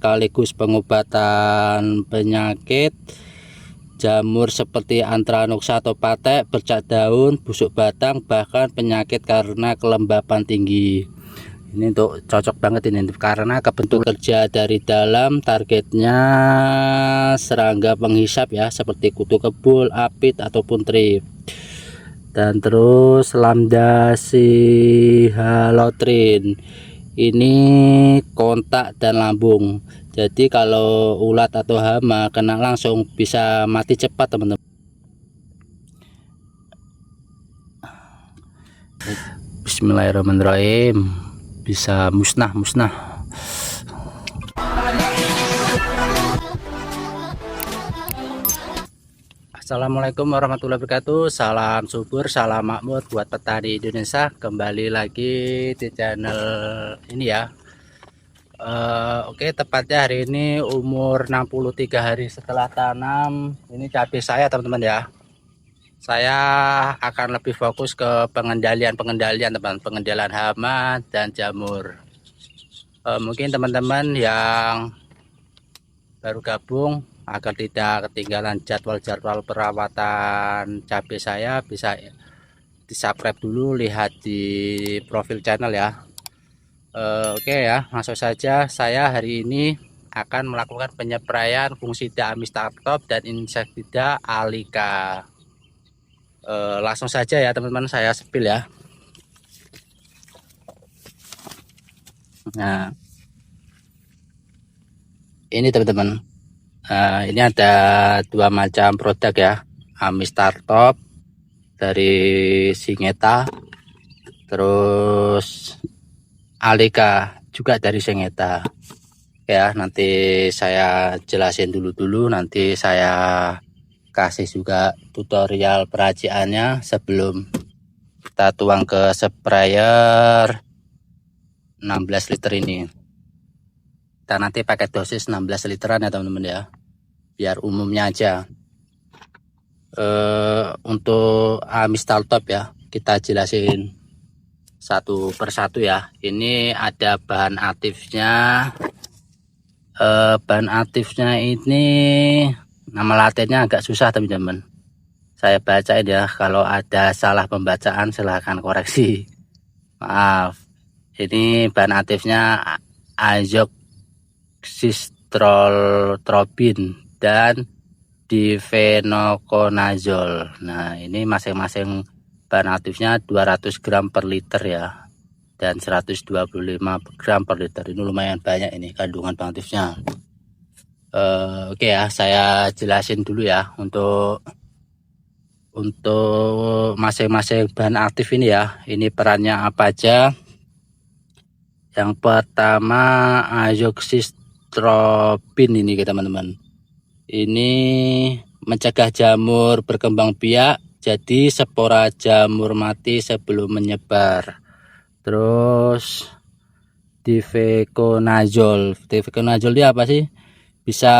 sekaligus pengobatan penyakit jamur seperti Antranoxa atau patek, bercak daun, busuk batang, bahkan penyakit karena kelembapan tinggi. Ini untuk cocok banget ini karena kebentuk kerja dari dalam, targetnya serangga penghisap ya, seperti kutu kebul, apit ataupun trip. Dan terus lambda sihalotrin ini kontak dan lambung. Jadi kalau ulat atau hama kena langsung bisa mati cepat teman-teman. Bismillahirrahmanirrahim, bisa musnah. Assalamualaikum warahmatullahi wabarakatuh. Salam subur, salam makmur buat petani Indonesia. Kembali lagi di channel ini ya. Oke, tepatnya hari ini umur 63 hari setelah tanam. Ini cabai saya teman-teman ya. Saya akan lebih fokus ke pengendalian teman, pengendalian hama dan jamur. Mungkin teman-teman yang baru gabung, agar tidak ketinggalan jadwal perawatan cabai saya, bisa di subscribe dulu, lihat di profil channel ya. Oke ya, langsung saja. Saya hari ini akan melakukan penyepraian fungsida Amistartop dan insektisida Alika. Langsung saja ya teman-teman, saya spill ya. Nah, ini teman-teman. Ini ada dua macam produk ya, Amistartop dari Syngenta, terus Alika juga dari Syngenta ya. Nanti saya jelasin dulu, nanti saya kasih juga tutorial peraciannya sebelum kita tuang ke sprayer 16 liter ini. Kita nanti pakai dosis 16 literan ya teman-teman ya, biar umumnya aja. Untuk Amistartop ya, kita jelasin satu persatu ya. Ini ada bahan aktifnya. Bahan aktifnya ini nama latinnya agak susah teman-teman, saya bacain ya. Kalau ada salah pembacaan silahkan koreksi, maaf. Ini bahan aktifnya azoxystrobin dan difenoconazole. Nah, ini masing-masing bahan aktifnya 200 gram per liter ya, dan 125 gram per liter. Ini lumayan banyak ini kandungan bahan aktifnya. Oke ya, saya jelasin dulu ya untuk masing-masing bahan aktif ini ya. Ini perannya apa aja. Yang pertama azoxystrobin ini teman-teman. Ini mencegah jamur berkembang biak, jadi spora jamur mati sebelum menyebar. Terus difenoconazole ini apa sih? Bisa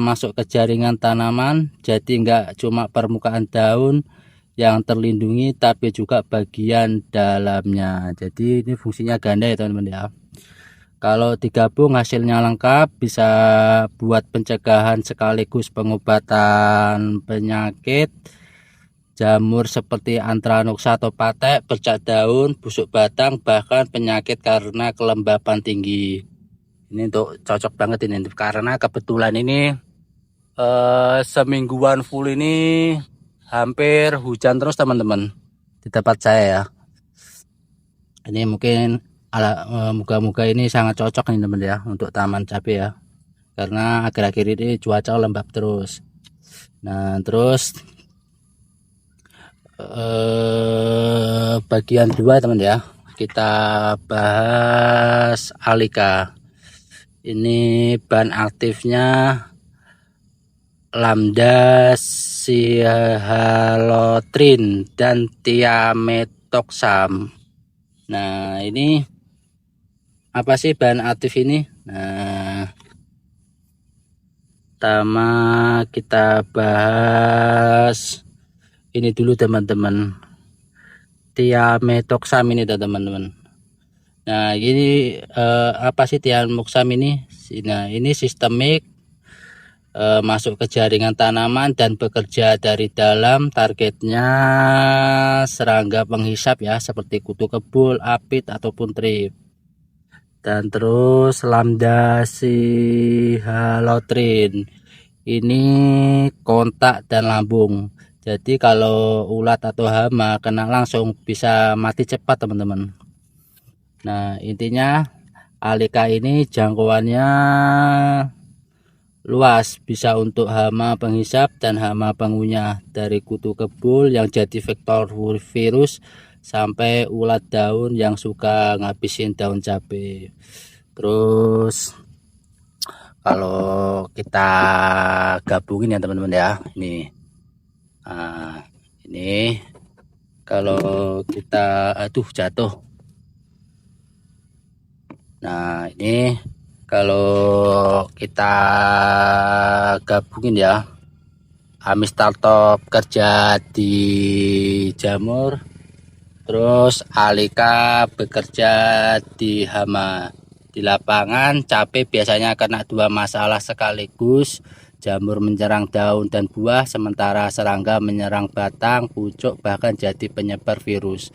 masuk ke jaringan tanaman, jadi enggak cuma permukaan daun yang terlindungi, tapi juga bagian dalamnya. Jadi ini fungsinya ganda ya teman-teman ya. Kalau digabung hasilnya lengkap, bisa buat pencegahan sekaligus pengobatan penyakit jamur seperti Antranoxa atau patek, bercak daun, busuk batang, bahkan penyakit karena kelembapan tinggi. Ini untuk cocok banget ini karena kebetulan ini semingguan full ini hampir hujan terus teman-teman di tempat saya ya. Ini mungkin moga-moga ini sangat cocok nih teman ya untuk taman cabai ya, karena akhir-akhir ini cuaca lembab terus. Nah, terus bagian 2 teman ya, kita bahas Alika. Ini bahan aktifnya lambda sihalotrin dan thiamethoxam. Nah, ini apa sih bahan aktif ini? Nah, pertama kita bahas ini dulu teman-teman, thiamethoxam ini teman-teman. Nah, ini apa sih thiamethoxam ini? Nah, ini sistemik, masuk ke jaringan tanaman dan bekerja dari dalam. Targetnya serangga penghisap ya, seperti kutu kebul, apit ataupun trip. Dan terus lambda sihalotrin, ini kontak dan lambung. Jadi kalau ulat atau hama kena langsung bisa mati cepat teman-teman. Nah, intinya Alika ini jangkauannya luas, bisa untuk hama penghisap dan hama pengunyah, dari kutu kebul yang jadi vektor virus sampai ulat daun yang suka ngabisin daun cabai. Terus kalau kita gabungin ya teman-teman ya, ini ini kalau kita jatuh. Nah, ini kalau kita gabungin ya, Amistartop kerja di jamur, terus Alika bekerja di hama. Di lapangan cabai biasanya kena dua masalah sekaligus, jamur menyerang daun dan buah, sementara serangga menyerang batang, pucuk, bahkan jadi penyebar virus.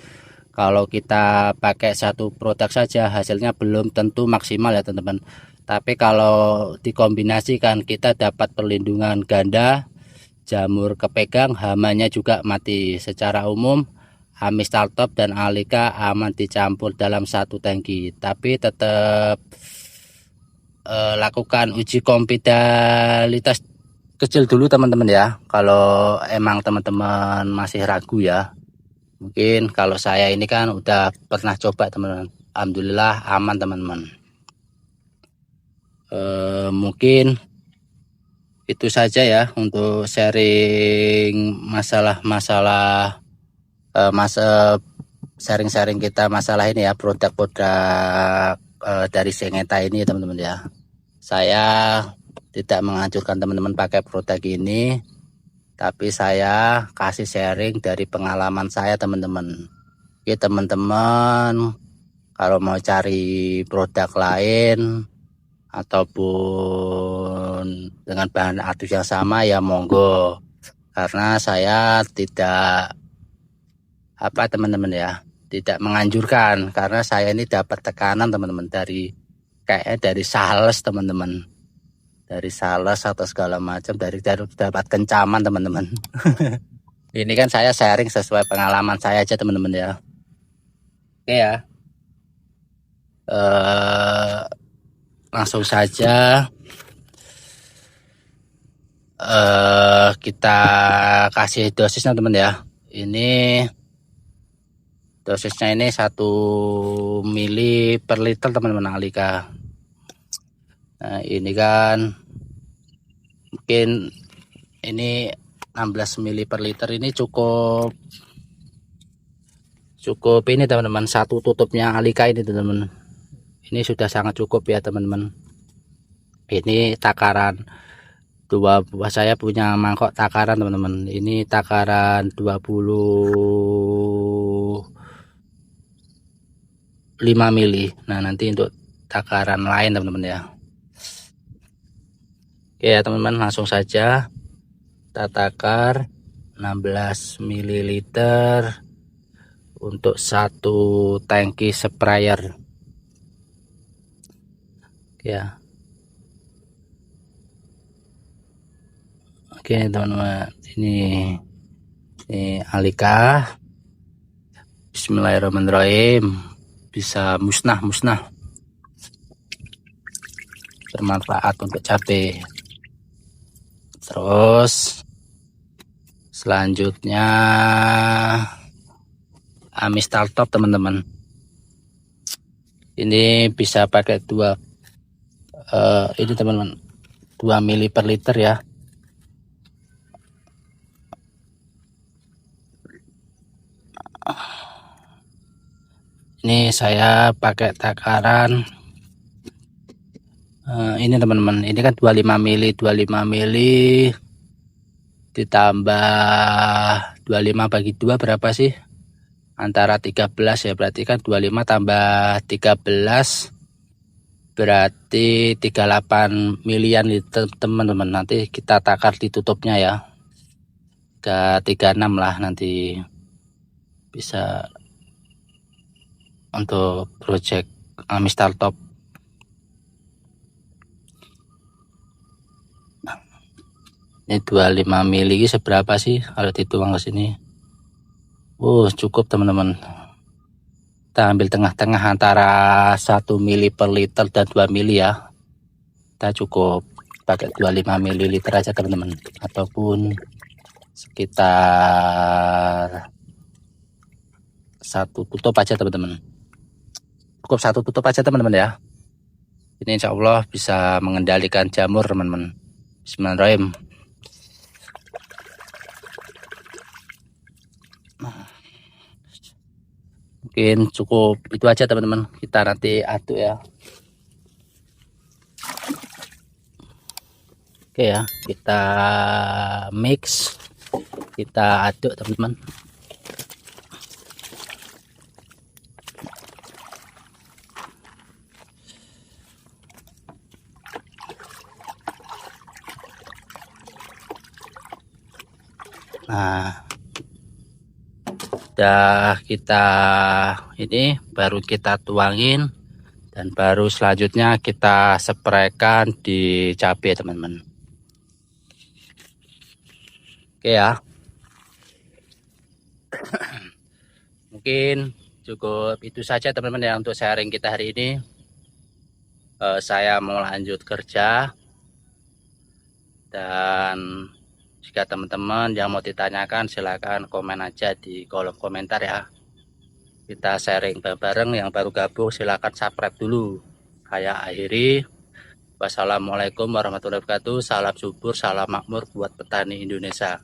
Kalau kita pakai satu produk saja hasilnya belum tentu maksimal ya teman-teman. Tapi kalau dikombinasikan kita dapat perlindungan ganda, jamur kepegang, hamanya juga mati. Secara umum Amistartop dan Alika aman dicampur dalam satu tangki, tapi tetap lakukan uji kompatibilitas kecil dulu teman-teman ya. Kalau emang teman-teman masih ragu ya, mungkin kalau saya ini kan udah pernah coba teman-teman, alhamdulillah aman teman-teman. Mungkin itu saja ya untuk sharing masalah-masalah sharing-sharing kita masalah ini ya, produk-produk dari Syngenta ini teman-teman ya. Saya tidak menganjurkan teman-teman pakai produk ini, tapi saya kasih sharing dari pengalaman saya teman-teman. Oke teman-teman, kalau mau cari produk lain ataupun dengan bahan aktif yang sama ya monggo, karena saya tidak teman-teman ya, tidak menganjurkan, karena saya ini dapat tekanan teman-teman dari sales teman-teman, dari sales atau segala macam, dari dapat kencaman teman-teman. Ini kan saya sharing sesuai pengalaman saya aja teman-teman ya. Oke ya, langsung saja kita kasih dosisnya teman ya. Ini dosisnya ini 1 mili per liter teman-teman Alika. Nah, ini kan mungkin ini 16 mili per liter, ini cukup ini teman-teman, satu tutupnya Alika ini teman-teman. Ini sudah sangat cukup ya teman-teman. Ini takaran 2 buah, saya punya mangkok takaran teman-teman. Ini takaran 25 mili. Nah, nanti untuk takaran lain teman-teman ya. Oke ya teman-teman, langsung saja kita takar 16 ml untuk satu tangki sprayer ya. Oke teman-teman, ini Alika. Bismillahirrahmanirrahim. Bisa musnah bermanfaat untuk cabai. Terus selanjutnya Amistartop teman-teman, ini bisa pakai 2 ini teman-teman, 2 mili per liter ya. Ini saya pakai takaran ini teman-teman, ini kan 25 mili ditambah 25 bagi 2 berapa sih? Antara 13 ya, berarti kan 25 tambah 13 berarti 38 milian liter teman-teman. Nanti kita takar ditutupnya ya, ke 36 lah, nanti bisa untuk project Amistar Top. Ini 25 mili seberapa sih kalau dituang ke sini? Cukup teman-teman. Kita ambil tengah-tengah antara 1 mili per liter dan 2 mili ya. Kita cukup pakai 25 ml aja teman-teman, ataupun sekitar 1 tutup aja teman-teman. Cukup 1 tutup aja teman-teman ya. Ini insya Allah bisa mengendalikan jamur teman-teman. Bismillahirrahmanirrahim. Mungkin cukup itu aja teman-teman, kita nanti aduk ya. Oke ya, kita mix, kita aduk teman-teman. Nah, udah kita ini baru kita tuangin, dan baru selanjutnya kita spraykan di cabai teman-teman. Oke ya. Mungkin cukup itu saja teman-teman ya untuk sharing kita hari ini. Saya mau lanjut kerja, dan jika teman-teman yang mau ditanyakan silahkan komen aja di kolom komentar ya. Kita sharing bareng-bareng. Yang baru gabung silahkan subscribe dulu. Saya akhiri. Wassalamualaikum warahmatullahi wabarakatuh. Salam subur, salam makmur buat petani Indonesia.